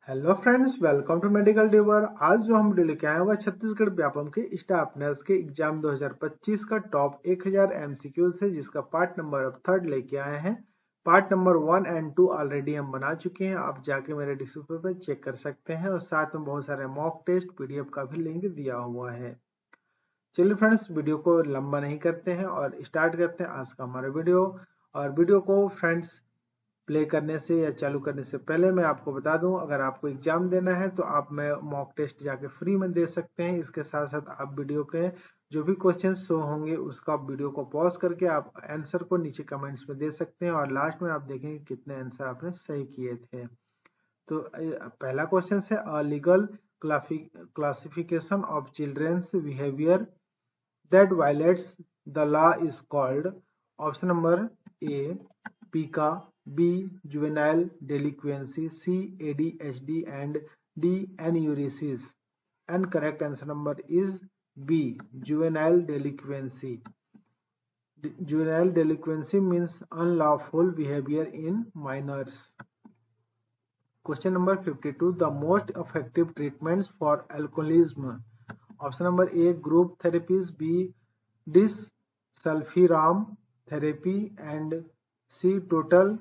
Hello friends, welcome to medical diver. आज जो हम वीडियो लेके आए हैं वह छत्तीसगढ़ व्यापम के स्टाफ नर्स के एग्जाम 2025 का टॉप 1000 एमसीक्यू है, जिसका पार्ट नंबर अब 3 लेके आए हैं। पार्ट नंबर 1 एंड 2 ऑलरेडी हम बना चुके हैं, आप जाके मेरे डिस्क्रिप्शन पे चेक कर सकते हैं और साथ में बहुत सारे मॉक टेस्ट पीडीएफ का भी लिंक दिया हुआ है। चलिए फ्रेंड्स, वीडियो को लंबा नहीं करते हैं और स्टार्ट करते हैं आज का हमारा वीडियो। और वीडियो को फ्रेंड्स प्ले करने से या चालू करने से पहले मैं आपको बता दूं, अगर आपको एग्जाम देना है तो आप में मॉक टेस्ट जाके फ्री में दे सकते हैं। इसके साथ साथ आप वीडियो के जो भी क्वेश्चंस शो होंगे उसका वीडियो को पॉज करके आप आंसर को नीचे कमेंट्स में दे सकते हैं और लास्ट में आप देखेंगे कितने आंसर आपने सही किए थे। तो पहला क्वेश्चन है, a legal classification of children's behaviour that violates the law is called. Option number A, PICA, B, juvenile delinquency, C, ADHD, and D, enuresis. And correct answer number is B, juvenile delinquency. Juvenile delinquency means unlawful behavior in minors. Question number 52, the most effective treatments for alcoholism. Option number A, group therapies, B, disulfiram therapy, and C, total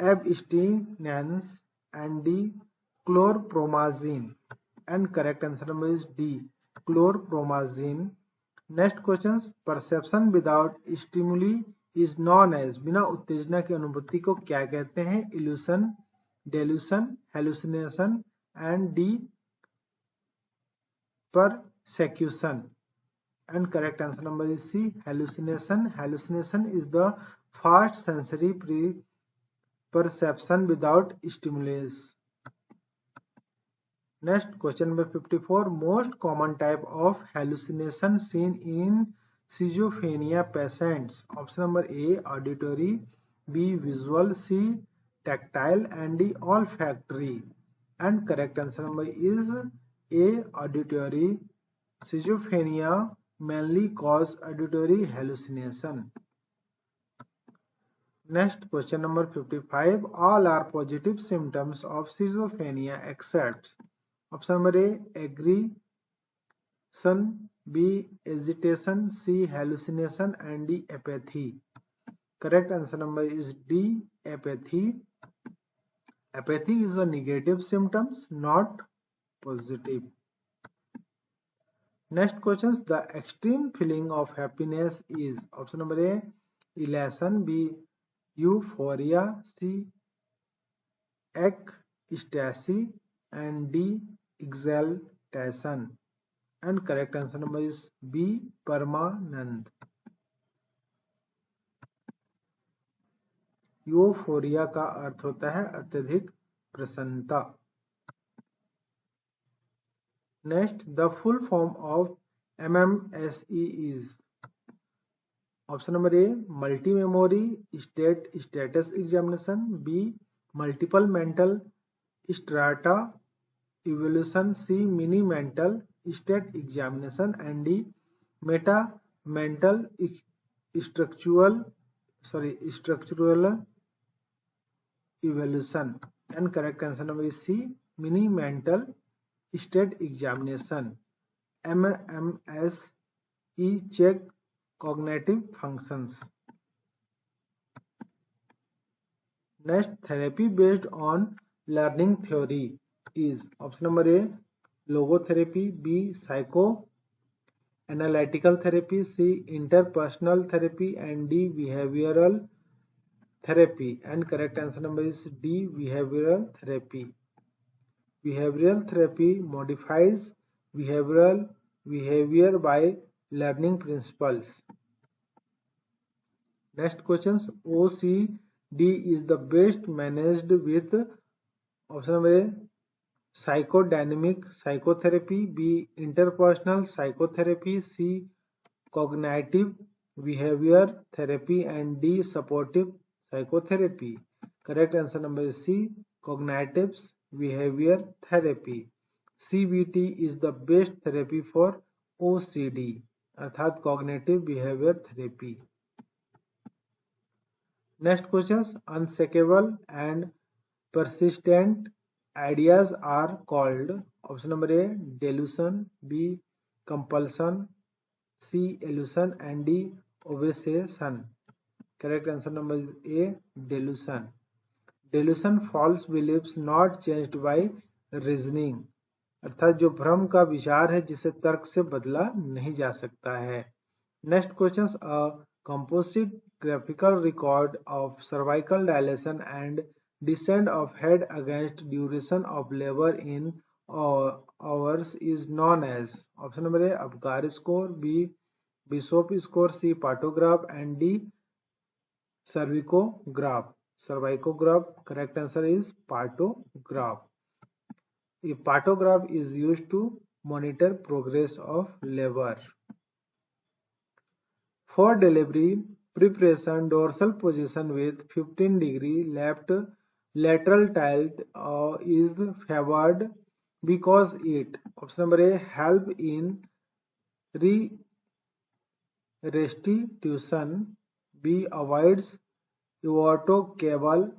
abstinence, and D, chlorpromazine. And correct answer number is D, chlorpromazine. Next questions, perception without stimuli is known as. बिना उत्तेजना की अनुभूति को क्या कहते हैं? illusion, delusion, hallucination, and D, persecution. And correct answer number is C, hallucination. Hallucination is the fast sensory perception without stimulus. Next, question number 54, most common type of hallucination seen in schizophrenia patients. Option number A, auditory, B, visual, C, tactile, and D, olfactory. And correct answer number is A, auditory. Schizophrenia mainly cause auditory hallucination. Next, question number 55, all are positive symptoms of schizophrenia except. Option number A, aggression, B, agitation, C, hallucination, and D, apathy. Correct answer number is D, apathy. Apathy is a negative symptoms, not positive. Next questions, the extreme feeling of happiness is. Option number A, elation, B, euphoria, C, ecstasy, and D, exaltation. And correct answer number is B, परमानंद. Euphoria का अर्थ होता है अत्यधिक प्रसन्नता. Next, the full form of MMSE is. Option number A, multi memory state status examination, B, multiple mental strata evolution, C, mini mental state examination, and D, meta mental structural evolution. And correct answer number is C, mini mental state examination. MMSE check cognitive functions. Next, therapy based on learning theory is. Option number A, logotherapy, B, psycho analytical therapy, C, interpersonal therapy, and D, behavioral therapy. And correct answer number is D, behavioral therapy. Behavioral therapy modifies behavior by learning principles. Next questions, OCD is the best managed with. Option number A, psychodynamic psychotherapy, B, interpersonal psychotherapy, C, cognitive behavior therapy, and D, supportive psychotherapy. Correct answer number is C, cognitive behavior therapy. CBT is the best therapy for OCD, अर्थात cognitive behavior therapy. Next questions, unshakable and persistent ideas are called? Option number A, delusion, B, compulsion, C, illusion, and D, obsession. Correct answer number is A, delusion. Delusion false beliefs not changed by reasoning, अर्थात जो भ्रम का विचार है जिसे तर्क से बदला नहीं जा सकता है। Next question, a composite graphical record of cervical dilation and descent of head against duration of labor in hours is known as? Option number A, Apgar score, B, Bishop score, C, Partograph, and D, cervicograph. Cervicograph. Correct answer is Partograph. A partograph is used to monitor progress of labor. For delivery preparation, dorsal position with 15-degree left lateral tilt is favored because it, option number A, help in restitution, B, avoids aortocabal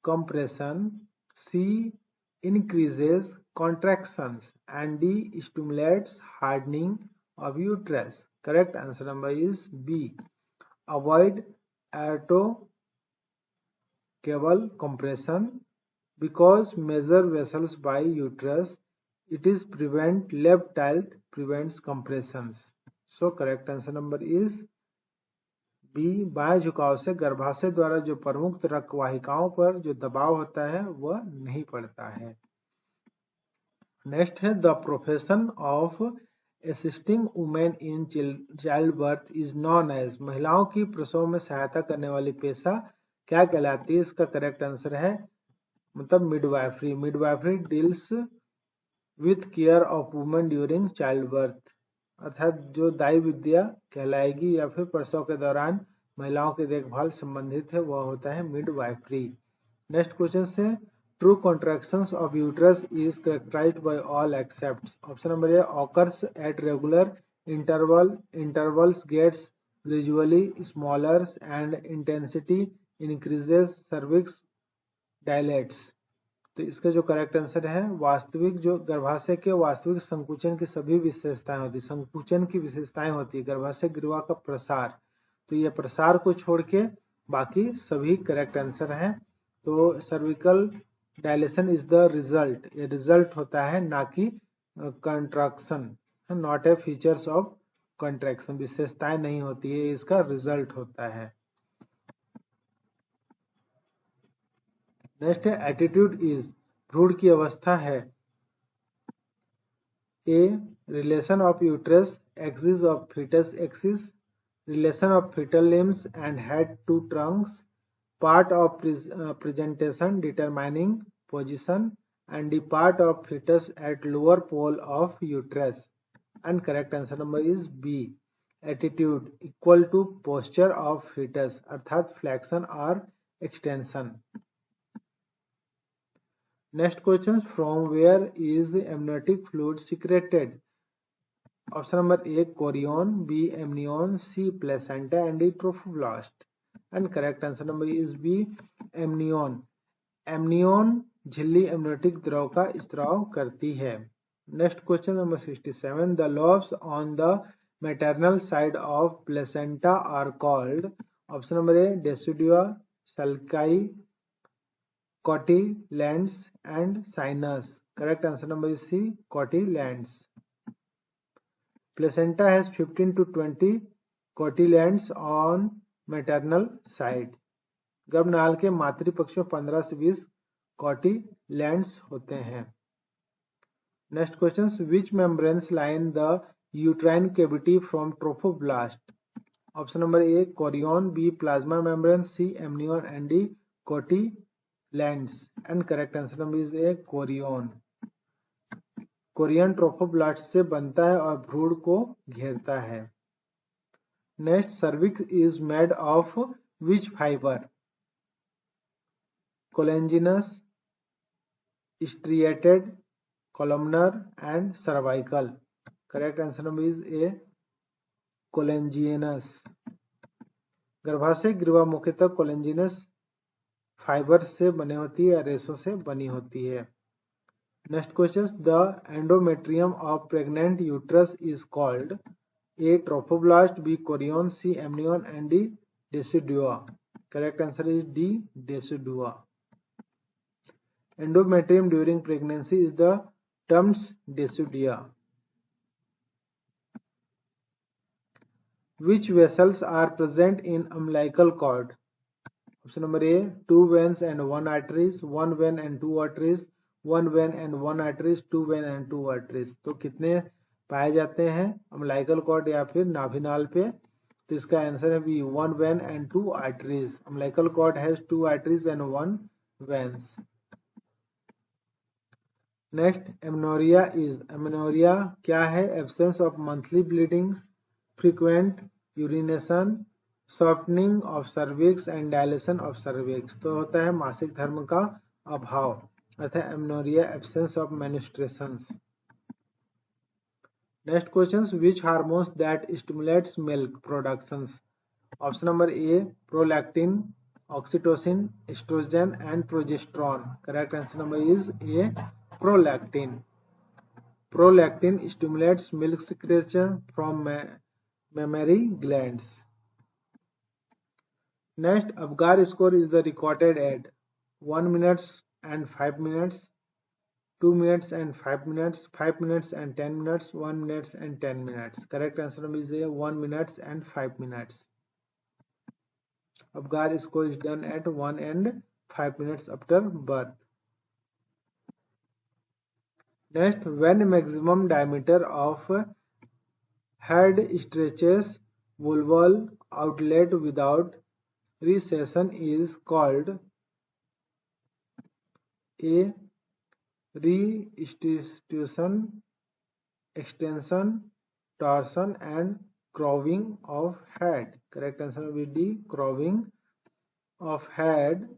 compression, C, increases contractions, and D, stimulates hardening of uterus. Correct answer number is B, avoid aortocabal compression because major vessels by uterus. It is prevent left tilt prevents compressions. So correct answer number is B, बाएं झुकाव से गर्भाशय द्वारा जो प्रमुख रक्त वाहिकाओं पर जो दबाव होता है वह नहीं पड़ता है। नेक्स्ट है, the profession of assisting women in child birth is known as? महिलाओं की प्रसव में सहायता करने वाली पेशा क्या कहलाती है? इसका करेक्ट आंसर है मतलब midwifery. Midwifery deals with care of women during child birth, अर्थात जो दाई विद्या कहलाएगी या फिर प्रसव के दौरान महिलाओं की देखभाल संबंधित है वह होता है मिडवाइफरी। नेक्स्ट क्वेश्चन से, true contractions of uterus is characterised by all except? Option number A, occurs at regular intervals, gets gradually smaller and intensity increases, cervix dilates. तो इसका जो करेक्ट आंसर है, वास्तविक जो गर्भाशय के वास्तविक संकुचन की सभी विशेषताएं होती है, संकुचन की विशेषताएं होती है, गर्भाशय ग्रीवा का प्रसार, तो ये प्रसार को छोड़ के बाकी सभी करेक्ट आंसर हैं। तो cervical dilation is the result, ये रिजल्ट होता है ना कि contraction, not a features of contraction, विशेषताएं नहीं होती है, इसका रिजल्ट होता है। नेक्स्ट है, एटीट्यूड इज, भ्रूण की अवस्था है। A, relation of uterus axis of fetus axis, relation of fetal limbs and head to trunks, part of presentation determining position, and the part of fetus at lower pole of uterus. And correct answer number is B, attitude equal to posture of fetus, अर्थात flexion और extension. Next question, from where is the amniotic fluid secreted? Option number A, chorion, B, amnion, C, placenta, and D, trophoblast. And correct answer number is B, amnion. Amnion झिल्ली amniotic द्रव का स्त्राव करती है। Next question number 67, the lobes on the maternal side of placenta are called? Option number A, decidua, sulci, cotyledons and sinus. Correct answer number is C, cotyledons. Placenta has 15 to 20 cotyledons on maternal side. गर्भनाल के मातृपक्ष में 15 से 20 cotyledons होते हैं। Next questions, which membranes line the uterine cavity from trophoblast? Option number A, chorion, B, plasma membrane, C, amnion, and D, cotyledons. And correct answer number is A, chorion. Chorion trophoblast से बनता है और भ्रूण को घेरता है। Next, cervix is made of which fibre? Collagenous, striated, columnar and cervical. Correct answer number is A, collagenous. गर्भाशय ग्रीवा मुख्यतः कोलेंजिनस फाइबर से बने होती है या रेशों से बनी होती है। Next question, the endometrium of pregnant uterus is called A. Trophoblast, B. Chorion, C. Amnion, and D. Decidua. Correct answer is D. Decidua. Endometrium during pregnancy is the terms decidia. Which vessels are present in umbilical cord? Option number A, 2 veins and 1 arteries, 1 vein and 2 arteries, 1 vein and 1 arteries, 2 vein and 2 arteries. तो कितने पाए जाते हैं umbilical cord या फिर नाभिनाल पे? तो इसका आंसर है B, 1 vein and 2 arteries. Umbilical cord has 2 arteries and 1 veins. Next, amenorrhea क्या है? Absence of monthly bleedings, frequent urination, softening of cervix and dilation of cervix. तो होता है मासिक धर्म का अभाव, अर्थात amenorrhea, absence of menstruations. Next questions, which hormones that stimulates milk productions? Option number A, prolactin, oxytocin, estrogen and progesterone. Correct answer number is A, prolactin. Prolactin stimulates milk secretion from mammary glands. Next, Apgar score is the recorded at 1 minute and 5 minutes, 2 minutes and 5 minutes, 5 minutes and 10 minutes, 1 minute and 10 minutes. Correct answer is A, 1 minute and 5 minutes. Apgar score is done at 1 and 5 minutes after birth. Next, when maximum diameter of head stretches vulval outlet without recession is called A, restitution, extension, torsion and crowing of head. Correct answer will be D, crowing of head,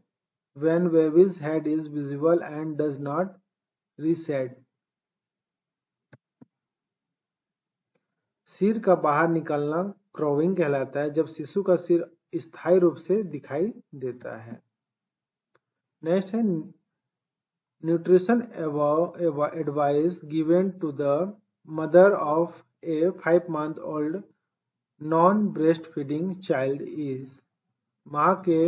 when baby's head is visible and does not reset. सिर का बाहर निकलना क्रोविंग कहलाता है जब शिशु का सिर स्थायी रूप से दिखाई देता है. नेक्स्ट है nutrition advice given to the mother of a 5-month-old non breast feeding child is. मां के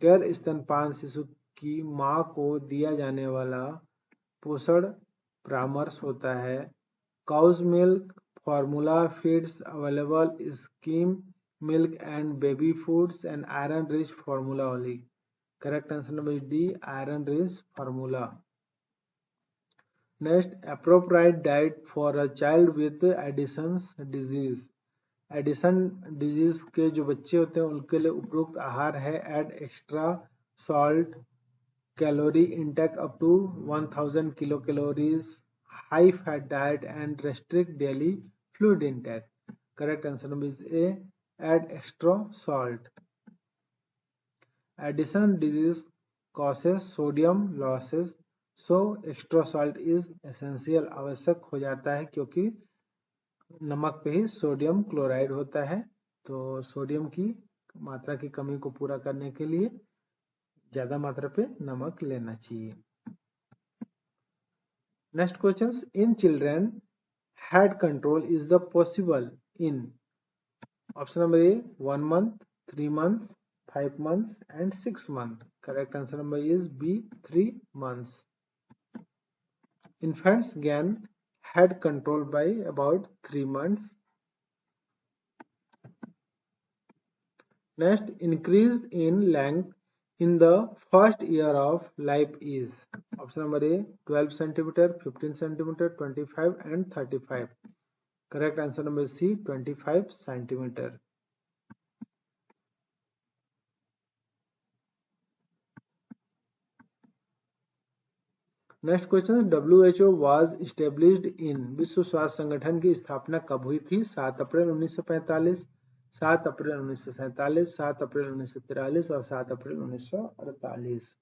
गैर स्तनपान शिशु की मां को दिया जाने वाला पोषण परामर्श होता है cow's milk, formula feeds, available skim milk and baby foods, and iron rich formula only. Correct answer number is D, iron rich formula. Next, appropriate diet for a child with Addison's disease. Addison disease के जो बच्चे होते हैं उनके लिए उपयुक्त आहार है add extra salt, calorie intake up to 1000 kilo calories, high fat diet and restrict daily fluid intake. Correct answer number is A, add extra salt. Addison disease causes sodium losses, so extra salt is essential. आवश्यक हो जाता है क्योंकि नमक पे ही sodium chloride होता है, तो सोडियम की मात्रा की कमी को पूरा करने के लिए ज्यादा मात्रा पे नमक लेना चाहिए. Next questions, in children head control is the possible in option number A, 1 month, 3 months, 5 months and 6 months. Correct answer number is B, 3 months. Infants gain head control by about 3 months. Next, increase in length in the first year of life is option number A, 12 cm, 15 cm, 25 and 35. Correct answer number C, 25 cm. Next question, WHO was established in. विश्व स्वास्थ्य संगठन की स्थापना कब हुई थी? 7 अप्रैल 1945, 7 अप्रैल 1947, 7 अप्रैल 1943 और 7 अप्रैल 1948.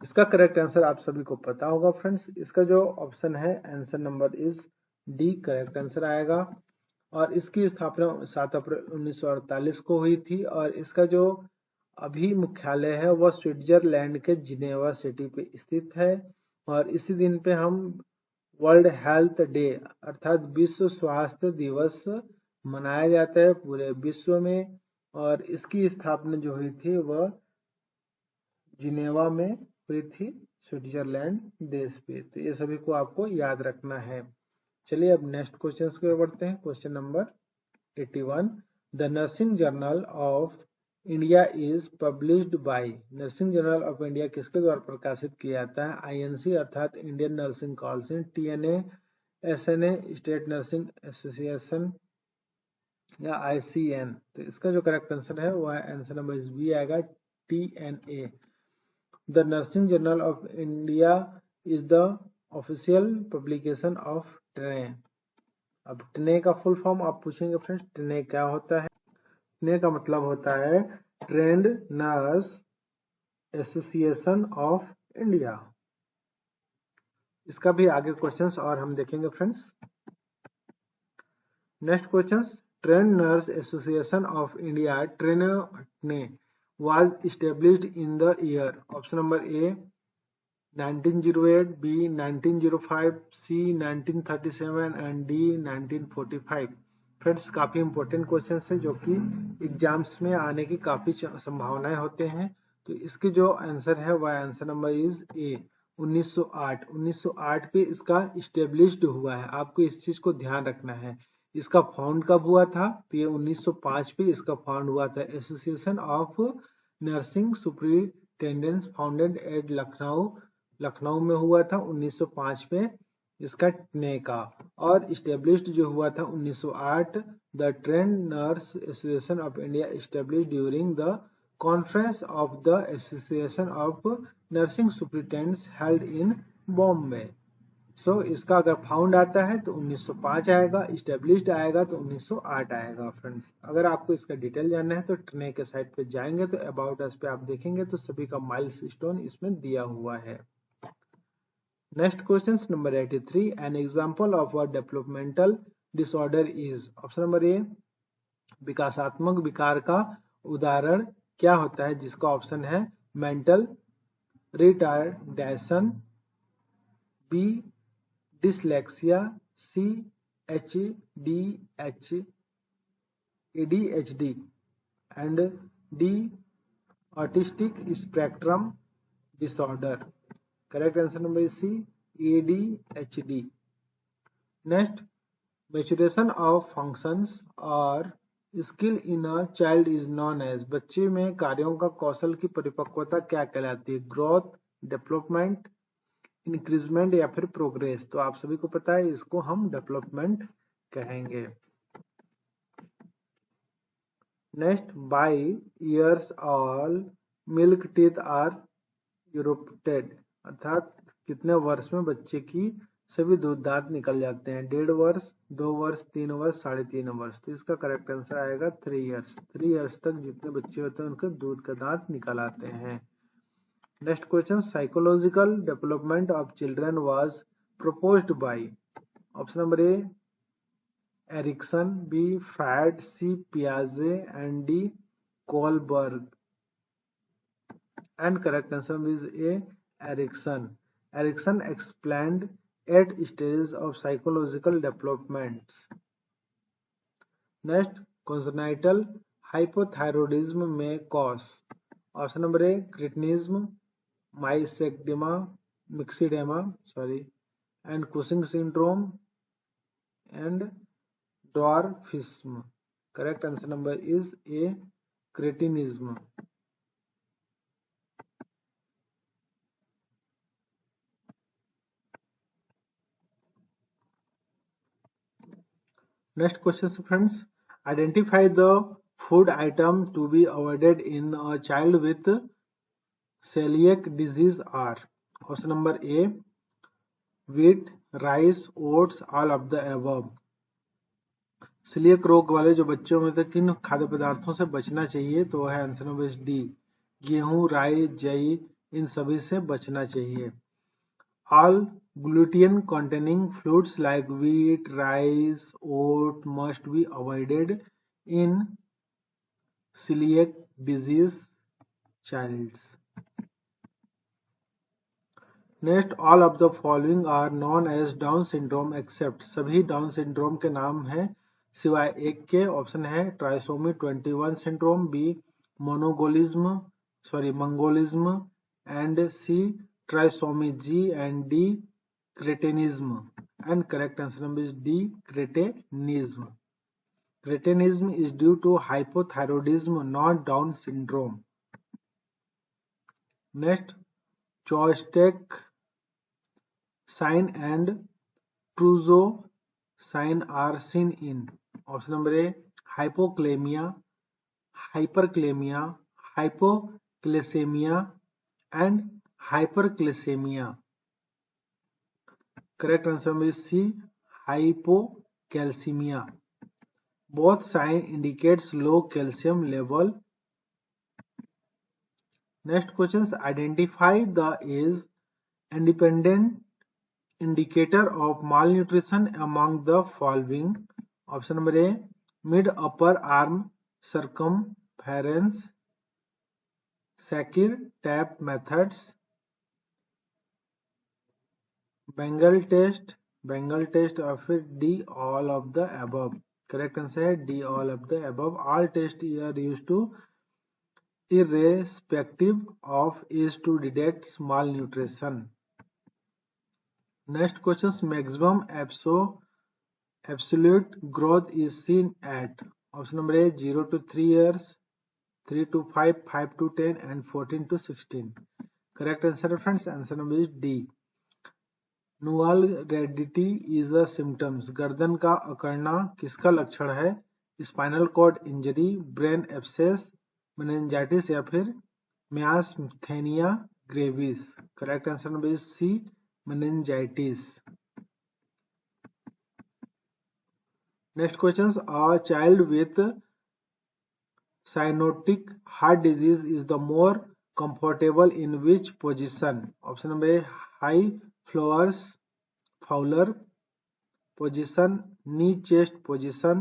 इसका करेक्ट आंसर आप सभी को पता होगा फ्रेंड्स. इसका जो ऑप्शन है answer number is D correct answer आएगा. और इसकी स्थापना 7 अप्रैल 1948 को हुई थी और इसका जो अभी मुख्यालय है वह स्विट्जरलैंड के जिनेवा सिटी पे स्थित है। और इसी दिन पे हम वर्ल्ड हेल्थ डे अर्थात विश्व स्वास्थ्य दिवस मनाया जाता है पूरे विश्व में। और इसकी स्थापना जो हुई थी वह जिनेवा में हुई थी, स्विट्जरलैंड देश पे। तो ये सभी को आपको याद रखना है। चलिए अब नेक्स्ट क्वेश्चन की ओर बढ़ते हैं। Question number 81, the nursing journal of India is published by. Nursing journal of India किसके द्वारा प्रकाशित किया जाता है? आईएनसी अर्थात Indian nursing council, TNA, SNA state nursing association, या आईसीएन। तो इसका जो करेक्ट आंसर है वह आंसर नंबर बी आएगा, TNA. The nursing journal of India is the official publication of ट्रेने। अब ट्रेने का फुल फॉर्म आप पूछेंगे फ्रेंड्स, ट्रेने क्या होता है? ट्रेने का मतलब होता है trained nurse association of India. इसका भी आगे क्वेश्चंस और हम देखेंगे friends. Next questions, trained nurse association of India ट्रेने was established in the year. Option number A 1908, B 1905, C 1937 and D 1945। Friends काफी इंपॉर्टेंट क्वेश्चंस है जो कि एग्जाम्स में आने की काफी संभावनाएं होते हैं। तो इसके जो आंसर है वह आंसर नंबर इज ए 1908। 1908 पे इसका इस्टेब्लिश्ड हुआ है, आपको इस चीज को ध्यान रखना है। इसका फाउंड कब हुआ था? तो ये 1905 पे इसका फाउंड हुआ था। Association of nursing superintendents founded at Lucknow में हुआ था 1905 में इसका ट्रेने का। और इस्टेब्लिश्ड जो हुआ था 1908, the trained nurse association of India established during the conference of the association of nursing superintendents held in Bombay. So इसका अगर फाउंड आता है तो 1905 आएगा, इस्टेब्लिश्ड आएगा तो 1908 आएगा। फ्रेंड्स अगर आपको इसका डिटेल जानना है तो ट्रेने के साइट पे जाएंगे तो अबाउट अस पे आप देखेंगे तो सभी का माइलस्टोन इसमें दिया हुआ है। Next question number 83, an example of a developmental disorder is. Option number ए विकासात्मक विकार का उदाहरण क्या होता है? जिसका ऑप्शन है mental retardation, B dyslexia, C ADHD and D autistic spectrum disorder. Correct answer number C ADHD। Next, maturation of functions और skill in a child is known as. बच्चे में कार्यों का कौशल की परिपक्वता क्या कहलाती है? ग्रोथ, डेवलपमेंट, इंक्रीजमेंट या फिर प्रोग्रेस। तो आप सभी को पता है इसको हम डेवलपमेंट कहेंगे। Next, by years all milk teeth are erupted, अर्थात कितने वर्ष में बच्चे की सभी दूध दांत निकल जाते हैं? 1.5 वर्ष, 2 वर्ष, 3 वर्ष, 3.5 वर्ष। तो इसका करेक्ट आंसर आएगा 3 ईयर्स। 3 ईयर्स तक जितने बच्चे होते हैं उनके दूध का दांत निकल आते हैं। Next question, psychological development of children was proposed by। Option number A Erikson, B Freud, C पियाजे and D Kohlberg. And correct answer is A Erikson. Erikson explained 8 stages of psychological developments। नेक्स्ट, congenital hypothyroidism में cause. Option number A cretinism, myxoedema, myxoedema and Cushing syndrome and dwarfism। Correct answer number is A cretinism। Next question friends, identify the food item to be avoided in a child with celiac disease are। Option number A wheat, rice, oats, all of the above। Coeliac रोग वाले जो बच्चों में किन खाद्य पदार्थों से बचना चाहिए? तो वह है आंसर नंबर डी गेहूं, राई, जई, इन सभी से बचना चाहिए। All gluten containing foods like wheat, rice, oat must be avoided in celiac disease childs. Next, all of the following are known as Down syndrome except, सभी डाउन सिंड्रोम के नाम हैं सिवाय एक के। ऑप्शन है trisomy 21 syndrome, B mongolism and C trisomy G and D cretinism. And correct answer number is D cretinism. Cretinism is due to hypothyroidism, not Down syndrome. Next, Chvostek sign and Trousseau sign are seen in. Option number A, hypokalemia, hyperkalemia, hypoglycemia and hyperglycemia. Correct answer is C, hypocalcemia. Both sign indicates low calcium level. Next questions, identify the age independent indicator of malnutrition among the following. Option number A, mid upper arm circumference, Sackir tap methods, Bengal test or फिर D, all of the above. Correct answer है D, all of the above. All tests are used to irrespective of age to detect malnutrition. Next questions, maximum absolute growth is seen at. Option number A, 0 to 3 years, 3 to 5, 5 to 10 and 14 to 16. Correct answer friends, answer number is D. Nuchal rigidity is a symptoms, गर्दन का अकड़ना किसका लक्षण है? Spinal cord injury, brain abscess, meningitis या फिर myasthenia gravis. Correct answer number is C, meningitis. Next question, a child with cyanotic heart disease is the more comfortable in which position? Option number A, high Fowler position, knee chest position,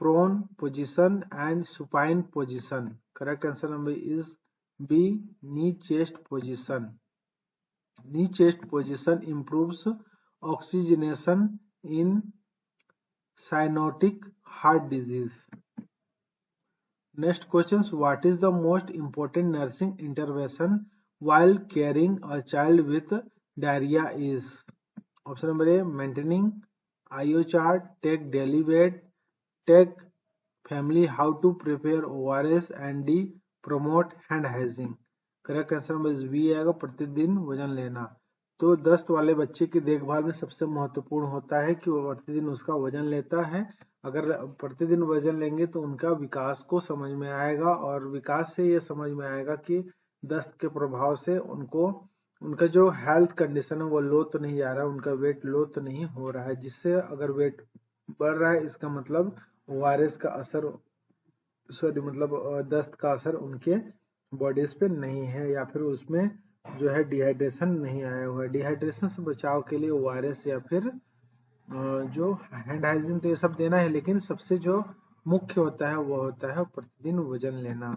prone position and supine position. Correct answer number is B, knee chest position. Knee chest position improves oxygenation in cyanotic heart disease. Next questions, what is the most important nursing intervention while caring a child with diarrhea is? Option number A, maintaining IO chart, take daily weight, take family how to prepare ORS and D, promote hand hygiene. Correct answer number B आएगा, प्रतिदिन वजन लेना। तो दस्त वाले बच्चे की देखभाल में सबसे महत्वपूर्ण होता है कि वो प्रतिदिन उसका वजन लेता है। अगर प्रतिदिन वजन लेंगे तो उनका विकास को समझ में आएगा और विकास से ये समझ में आएगा कि दस्त के प्रभाव से उनका जो हेल्थ कंडीशन है वो लो तो नहीं जा रहा है, उनका वेट लो तो नहीं हो रहा है। जिससे अगर वेट बढ़ रहा है इसका मतलब ORS का असर दस्त का असर उनके बॉडीज पे नहीं है या फिर उसमें जो है डिहाइड्रेशन नहीं आया हुआ है। डिहाइड्रेशन से बचाव के लिए ORS या फिर जो हैंड हाइजीन तो ये सब देना है, लेकिन सबसे जो मुख्य होता है वो होता है प्रतिदिन वजन लेना।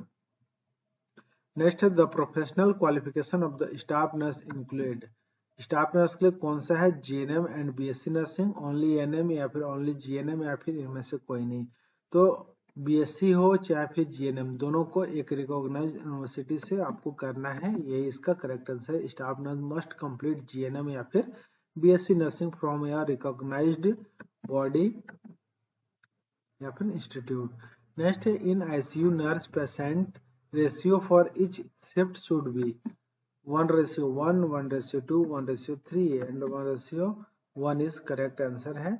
नेक्स्ट है, the professional qualification of the staff nurse include. Staff nurse के लिए कौन सा है? GNM and BSc nursing, only NM या फिर ओनली GNM या फिर इनमें से कोई नहीं। तो BSc हो चाहे फिर GNM, दोनों को एक रिकॉग्नाइज्ड यूनिवर्सिटी से आपको करना है, यही इसका करेक्ट आंसर है। Staff nurse must complete GNM या फिर BSc nursing from a recognised body या फिर इंस्टीट्यूट। नेक्स्ट है, in ICU nurse patient ratio for each shift should be 1:1, 1:2, 1:3 and 1:1 is correct answer है।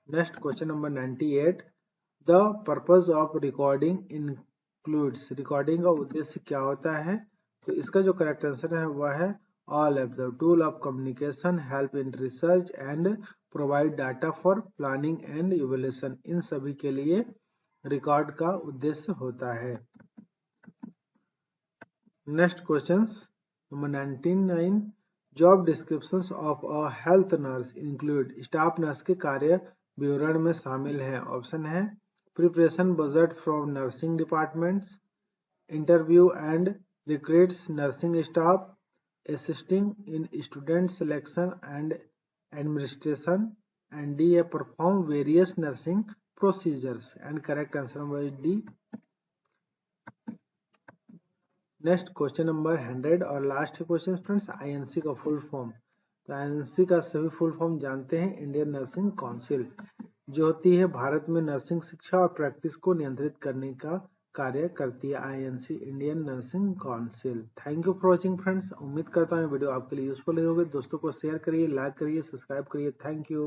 Next question number 98, the purpose of recording includes, recording का उद्देश्य क्या होता है? तो इसका जो करेक्ट आंसर है वह है all of the tool of communication, help in research and provide data for planning and evaluation. इन सभी के लिए रिकॉर्ड का उद्देश्य होता है। Next questions number 99, job descriptions of a health nurse include, staff nurse के कार्य विवरण में शामिल है। ऑप्शन है, preparation budget from nursing departments, interview and recruits nursing staff, assisting in student selection and administration, and D. Perform various nursing procedures. And correct answer number is D. Next question number 100 और last question friends, INC का full form. तो INC का सभी full form जानते हैं, Indian nursing council, जो होती है भारत में नर्सिंग शिक्षा और प्रैक्टिस को नियंत्रित करने का कार्य करती है INC, Indian nursing council. Thank you for watching friends. उम्मीद करता हूँ वीडियो आपके लिए यूजफुल होगी। दोस्तों को शेयर करिए, लाइक करिए, सब्सक्राइब करिए। Thank you.